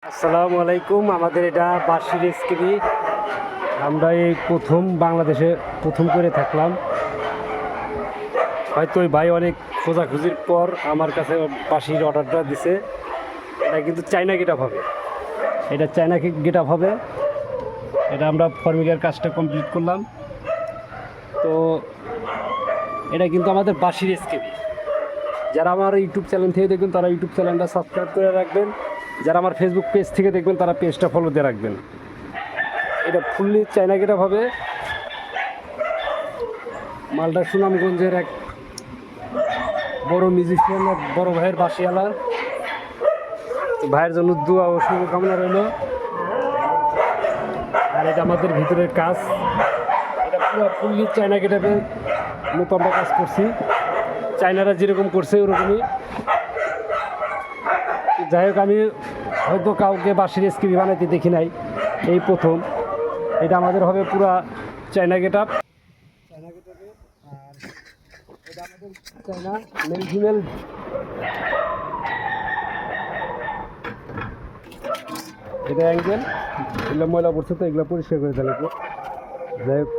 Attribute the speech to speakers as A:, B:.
A: আসসালামু আলাইকুম। আমাদের এটা বার্ষিক রেসিপি। আমরা এই প্রথম বাংলাদেশে প্রথম করে থাকলাম। হয়তো ওই ভাই অনেক খোঁজাখুঁজির পর আমার কাছে বাঁশির অর্ডারটা দিছে। এটা কিন্তু চায়না গেট আপ হবে, এটা চায়না গেট আপ হবে। এটা আমরা ফর্মিংয়ের কাজটা কমপ্লিট করলাম। তো এটা কিন্তু আমাদের বাঁশির রেসিপি। যারা আমার ইউটিউব চ্যানেল থেকে দেখবেন তারা ইউটিউব চ্যানেলটা সাবস্ক্রাইব করে রাখবেন, যারা আমার ফেসবুক পেজ থেকে দেখবেন তারা পেজটা ফলো দিয়ে রাখবেন। এটা ফুললি চায়না গেট আপ হবে। মালদা সুনামগঞ্জের এক বড় মিউজিশিয়ান, বড় ভাইয়ের বাঁশিওয়ালা। ভাইয়ের জন্য দোয়া ও শুভকামনা রইল। আর এটা আমাদের ভিতরের কাজ, এটা পুরো ফুললি চায়না গেট আপের মতো আমরা কাজ করছি। চায়নারা যেরকম করছে ওরকমই। যাই হোক, আমি হয়তো কাউকে বাঁশির রেসিপি বানাইতে দেখি নাই, এই প্রথম। এটা আমাদের হবে পুরা China gate up. China gate আপে আর এটা আমাদের চায়না মেল ফিমেল। এটা অ্যাঙ্গেল, এগুলো ময়লা পড়ছে তো এগুলো পরিষ্কার করে দিলাম। যাই হোক,